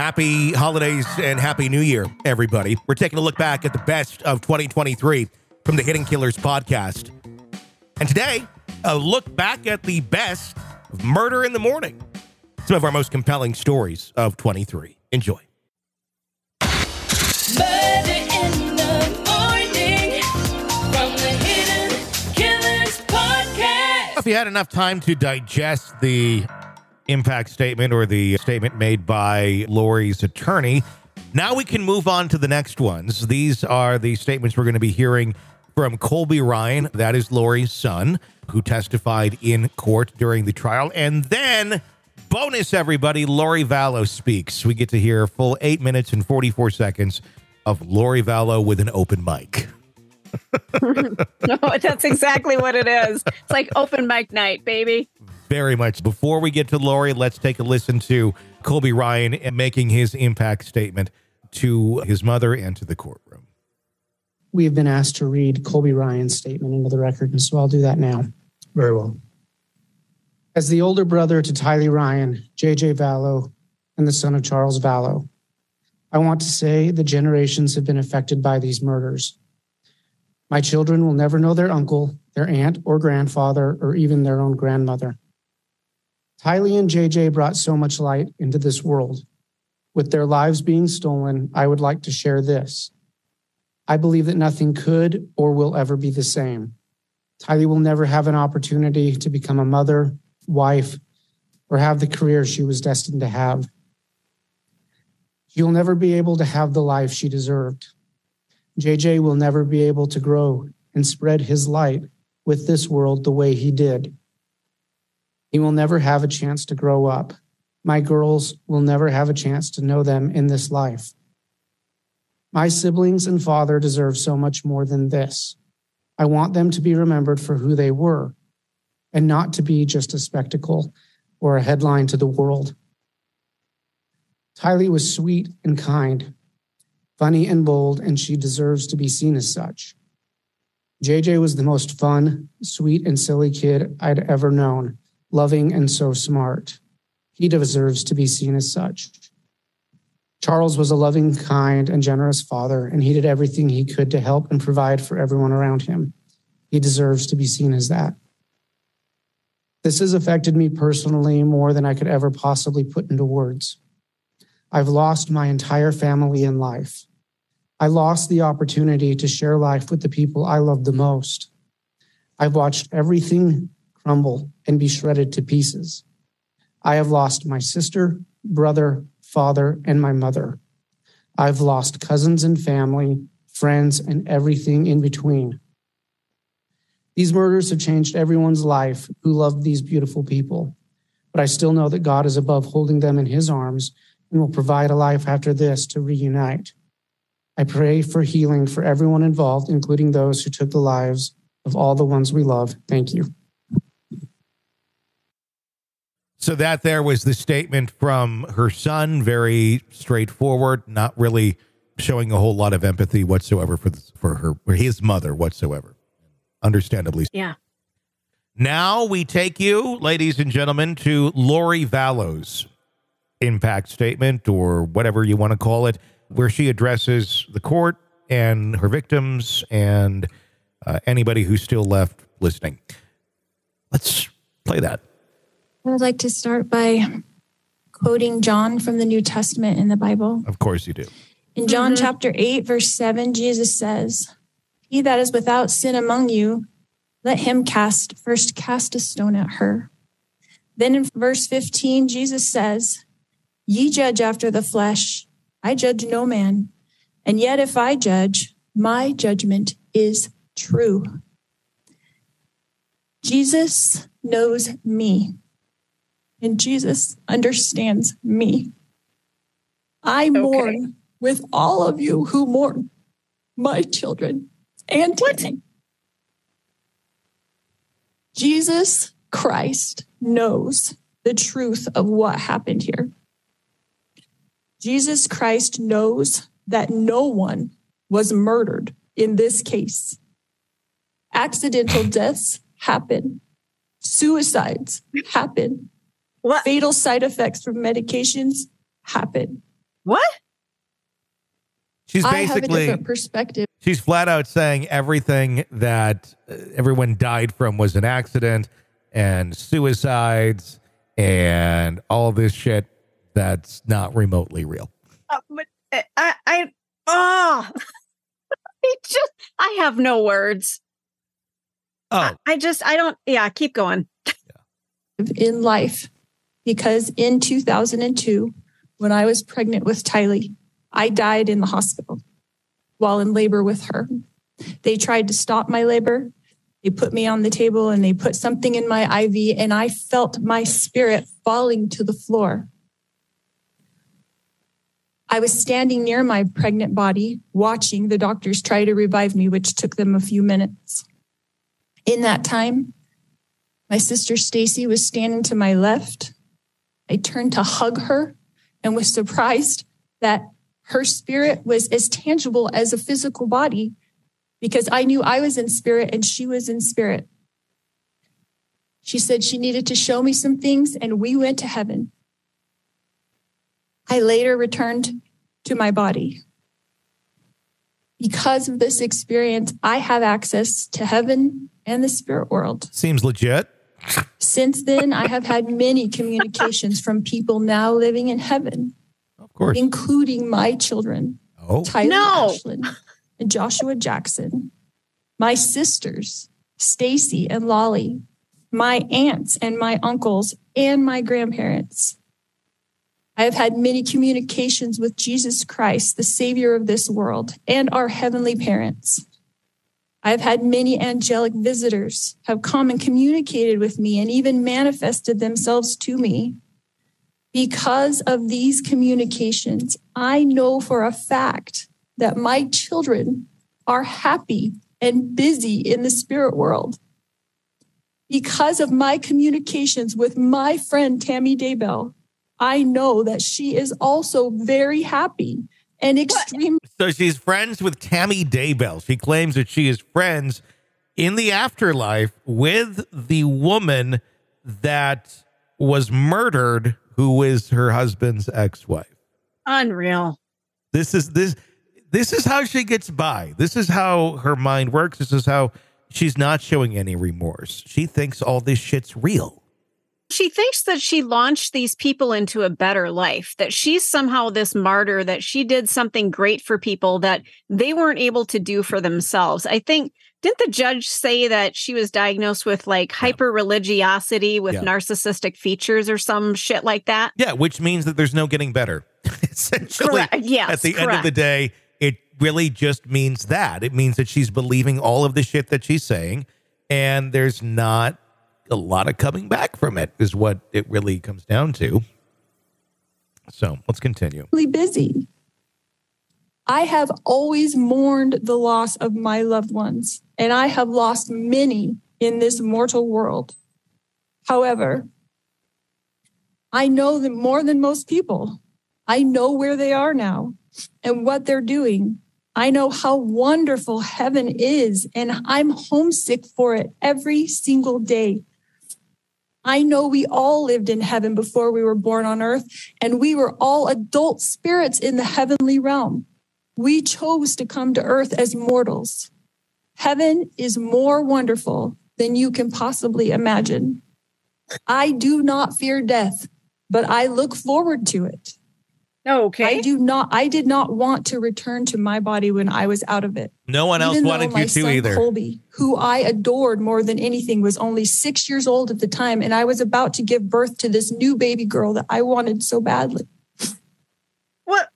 Happy holidays and happy new year, everybody. We're taking a look back at the best of 2023 from the Hidden Killers podcast. And today, a look back at the best of Murder in the Morning. Some of our most compelling stories of 23. Enjoy. Murder in the Morning from the Hidden Killers podcast. If you had enough time to digest the impact statement or the statement made by Lori's attorney, now we can move on to the next ones. These are the statements we're going to be hearing from Colby Ryan, that is Lori's son, who testified in court during the trial. And then, bonus everybody, Lori Vallow speaks. We get to hear a full 8 minutes and 44 seconds of Lori Vallow with an open mic. No, that's exactly what it is. It's like open mic night, baby. Very much. Before we get to Lori, let's take a listen to Colby Ryan making his impact statement to his mother and to the courtroom. We have been asked to read Colby Ryan's statement into the record, and so I'll do that now. Very well. As the older brother to Tylee Ryan, J.J. Vallow, and the son of Charles Vallow, I want to say the generations have been affected by these murders. My children will never know their uncle, their aunt or grandfather, or even their own grandmother. Tylee and JJ brought so much light into this world. With their lives being stolen, I would like to share this. I believe that nothing could or will ever be the same. Tylee will never have an opportunity to become a mother, wife, or have the career she was destined to have. She'll never be able to have the life she deserved. JJ will never be able to grow and spread his light with this world the way he did. He will never have a chance to grow up. My girls will never have a chance to know them in this life. My siblings and father deserve so much more than this. I want them to be remembered for who they were and not to be just a spectacle or a headline to the world. Tylee was sweet and kind, funny and bold, and she deserves to be seen as such. JJ was the most fun, sweet, and silly kid I'd ever known. Loving and so smart. He deserves to be seen as such. Charles was a loving, kind, and generous father, and he did everything he could to help and provide for everyone around him. He deserves to be seen as that. This has affected me personally more than I could ever possibly put into words. I've lost my entire family in life. I lost the opportunity to share life with the people I love the most. I've watched everything crumble and be shredded to pieces. I have lost my sister, brother, father, and my mother. I've lost cousins and family, friends, and everything in between. These murders have changed everyone's life who loved these beautiful people, but I still know that God is above holding them in his arms and will provide a life after this to reunite. I pray for healing for everyone involved, including those who took the lives of all the ones we love. Thank you. So that there was the statement from her son, very straightforward, not really showing a whole lot of empathy whatsoever for his mother whatsoever. Understandably. Yeah. Now we take you, ladies and gentlemen, to Lori Vallow's impact statement, or whatever you want to call it, where she addresses the court and her victims and anybody who's still left listening. Let's play that. I'd like to start by quoting John from the New Testament in the Bible. Of course you do. In John chapter 8, verse 7, Jesus says, "He that is without sin among you, let him first cast a stone at her." Then in verse 15, Jesus says, "Ye judge after the flesh. I judge no man. And yet if I judge, my judgment is true." Jesus knows me. And Jesus understands me. I mourn with all of you who mourn, my children and me. Jesus Christ knows the truth of what happened here. Jesus Christ knows that no one was murdered in this case. Accidental deaths happen. Suicides happen. What? Fatal side effects from medications happen. What? She's I have a basically, different perspective. she's flat out saying everything that everyone died from was an accident and suicides and all this shit that's not remotely real. But I have no words. Oh, I don't, keep going. In life, because in 2002, when I was pregnant with Tylee, I died in the hospital while in labor with her. They tried to stop my labor. They put me on the table and they put something in my IV, and I felt my spirit falling to the floor. I was standing near my pregnant body, watching the doctors try to revive me, which took them a few minutes. In that time, my sister Stacy was standing to my left. I turned to hug her and was surprised that her spirit was as tangible as a physical body, because I knew I was in spirit and she was in spirit. She said she needed to show me some things, and we went to heaven. I later returned to my body. Because of this experience, I have access to heaven and the spirit world. seems legit. Since then, I have had many communications from people now living in heaven, Of course. including my children, Oh, Tyler No. Ashland and Joshua Jackson, my sisters, Stacy and Lolly, my aunts and my uncles, and my grandparents. I have had many communications with Jesus Christ, the Savior of this world, and our heavenly parents. I have had many angelic visitors have come and communicated with me and even manifested themselves to me. Because of these communications, I know for a fact that my children are happy and busy in the spirit world. Because of my communications with my friend Tammy Daybell, I know that she is also very happy and extremely. so she's friends with Tammy Daybell. She claims that she is friends in the afterlife with the woman that was murdered, who is her husband's ex-wife. Unreal. This is how she gets by. This is how her mind works. This is how she's not showing any remorse. She thinks all this shit's real. She thinks that she launched these people into a better life, that she's somehow this martyr, that she did something great for people that they weren't able to do for themselves. I think, didn't the judge say that she was diagnosed with like hyper religiosity with narcissistic features or some shit like that? Yeah, which means that there's no getting better. Essentially, Correct. Yes, at the end of the day, it really just means that. It means that she's believing all of the shit that she's saying, and there's not a lot of coming back from it, is what it really comes down to. So let's continue. Busy. I have always mourned the loss of my loved ones, and I have lost many in this mortal world. However, I know them more than most people. I know where they are now and what they're doing. I know how wonderful heaven is, and I'm homesick for it every single day. I know we all lived in heaven before we were born on earth, and we were all adult spirits in the heavenly realm. We chose to come to earth as mortals. Heaven is more wonderful than you can possibly imagine. I do not fear death, but I look forward to it. Okay. I did not want to return to my body when I was out of it. No one else Even wanted though my you to son either. Colby, who I adored more than anything, was only 6 years old at the time, and I was about to give birth to this new baby girl that I wanted so badly. What?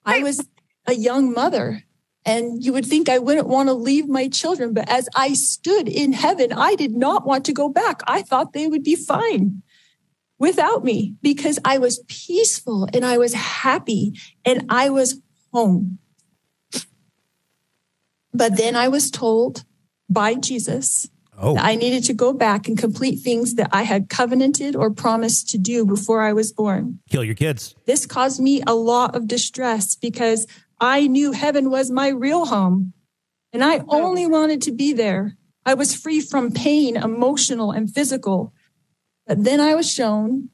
I was a young mother, and you would think I wouldn't want to leave my children, but as I stood in heaven, I did not want to go back. I thought they would be fine without me because I was peaceful and I was happy and I was home. But then I was told by Jesus that I needed to go back and complete things that I had covenanted or promised to do before I was born. Kill your kids. This caused me a lot of distress because I knew heaven was my real home and I only wanted to be there. I was free from pain, emotional and physical. But then I was shown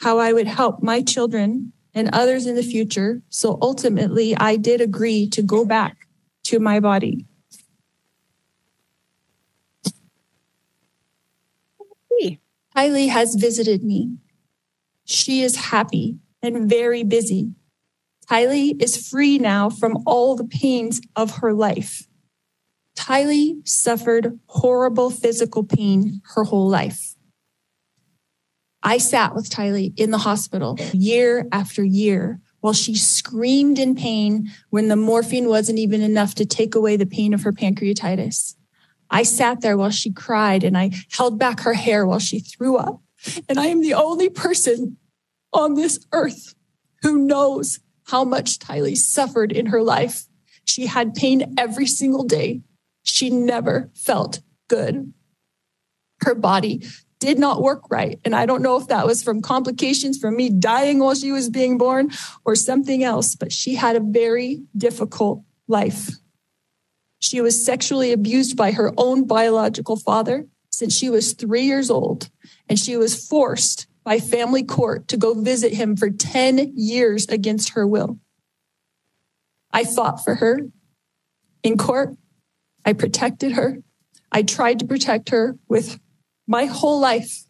how I would help my children and others in the future. So ultimately, I did agree to go back to my body. Kylie has visited me. She is happy and very busy. Kylie is free now from all the pains of her life. Kylie suffered horrible physical pain her whole life. I sat with Kylie in the hospital year after year while she screamed in pain when the morphine wasn't even enough to take away the pain of her pancreatitis. I sat there while she cried and I held back her hair while she threw up. And I am the only person on this earth who knows how much Kylie suffered in her life. She had pain every single day. She never felt good. Her body did not work right. And I don't know if that was from complications from me dying while she was being born or something else, but she had a very difficult life. She was sexually abused by her own biological father since she was 3 years old, and she was forced by family court to go visit him for 10 years against her will. I fought for her in court. I protected her. I tried to protect her with my whole life.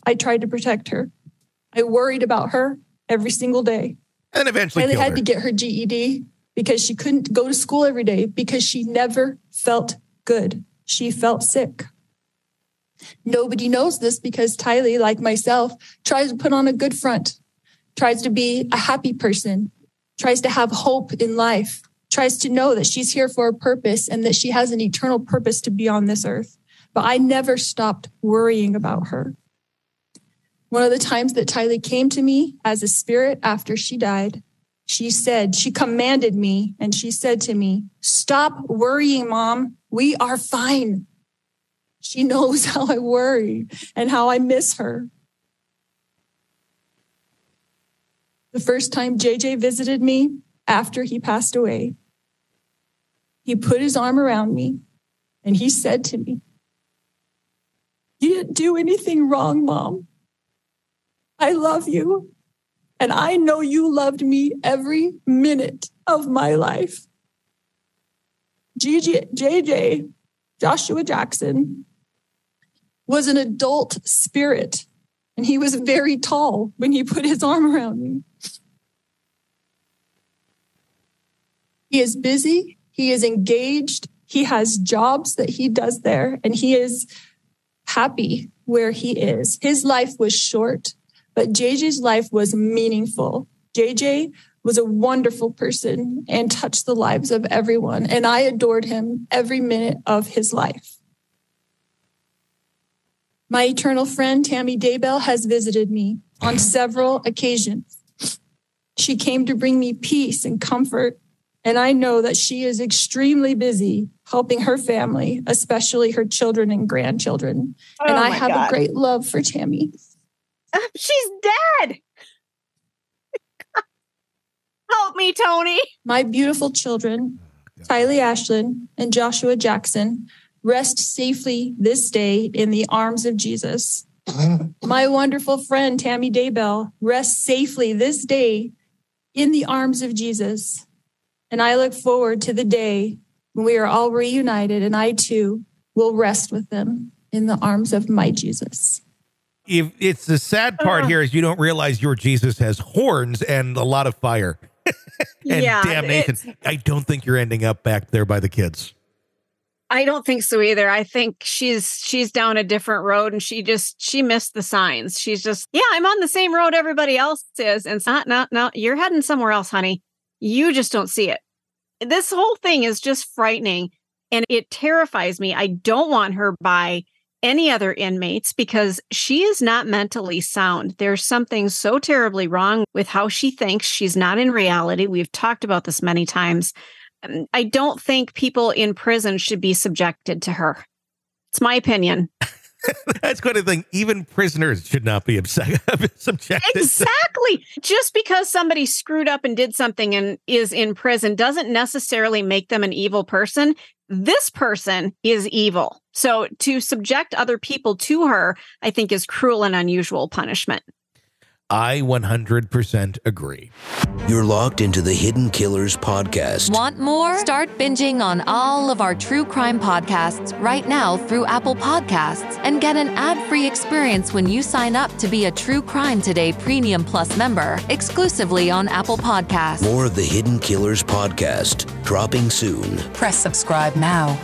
I tried to protect her. I worried about her every single day. And eventually Kylie killed had her. to get her GED because she couldn't go to school every day because she never felt good. She felt sick. Nobody knows this because Kylie, like myself, tries to put on a good front, tries to be a happy person, tries to have hope in life, tries to know that she's here for a purpose and that she has an eternal purpose to be on this earth. But I never stopped worrying about her. One of the times that Kylie came to me as a spirit after she died, she commanded me and she said to me, "Stop worrying, Mom. We are fine." She knows how I worry and how I miss her. The first time JJ visited me after he passed away, he put his arm around me and he said to me, "You didn't do anything wrong, Mom. I love you. And I know you loved me every minute of my life." JJ, Joshua Jackson, was an adult spirit, and he was very tall when he put his arm around me. He is busy. He is engaged. He has jobs that he does there, and he is happy where he is. His life was short, but JJ's life was meaningful. JJ was a wonderful person and touched the lives of everyone, and I adored him every minute of his life. My eternal friend, Tammy Daybell, has visited me on several occasions. She came to bring me peace and comfort, and I know that she is extremely busy helping her family, especially her children and grandchildren. And I have a great love for Tammy. She's dead. Help me, Tony. My beautiful children, Kylie Ashlyn and Joshua Jackson, rest safely this day in the arms of Jesus. My wonderful friend, Tammy Daybell, rests safely this day in the arms of Jesus. And I look forward to the day when we are all reunited and I too will rest with them in the arms of my Jesus. If it's the sad part here is you don't realize your Jesus has horns and a lot of fire and damnation. I don't think you're ending up back there by the kids. I don't think so either. I think she's down a different road and she missed the signs. She's just, I'm on the same road everybody else is. And it's not, you're heading somewhere else, honey. You just don't see it. This whole thing is just frightening and it terrifies me. I don't want her by any other inmates because she is not mentally sound. There's something so terribly wrong with how she thinks. She's not in reality. We've talked about this many times. I don't think people in prison should be subjected to her. It's my opinion. That's quite a thing. Even prisoners should not be subjected. Exactly. Just because somebody screwed up and did something and is in prison doesn't necessarily make them an evil person. This person is evil. So to subject other people to her, I think is cruel and unusual punishment. I 100% agree. You're locked into the Hidden Killers podcast. Want more? Start binging on all of our true crime podcasts right now through Apple Podcasts and get an ad-free experience when you sign up to be a True Crime Today Premium Plus member exclusively on Apple Podcasts. More of the Hidden Killers podcast dropping soon. Press subscribe now.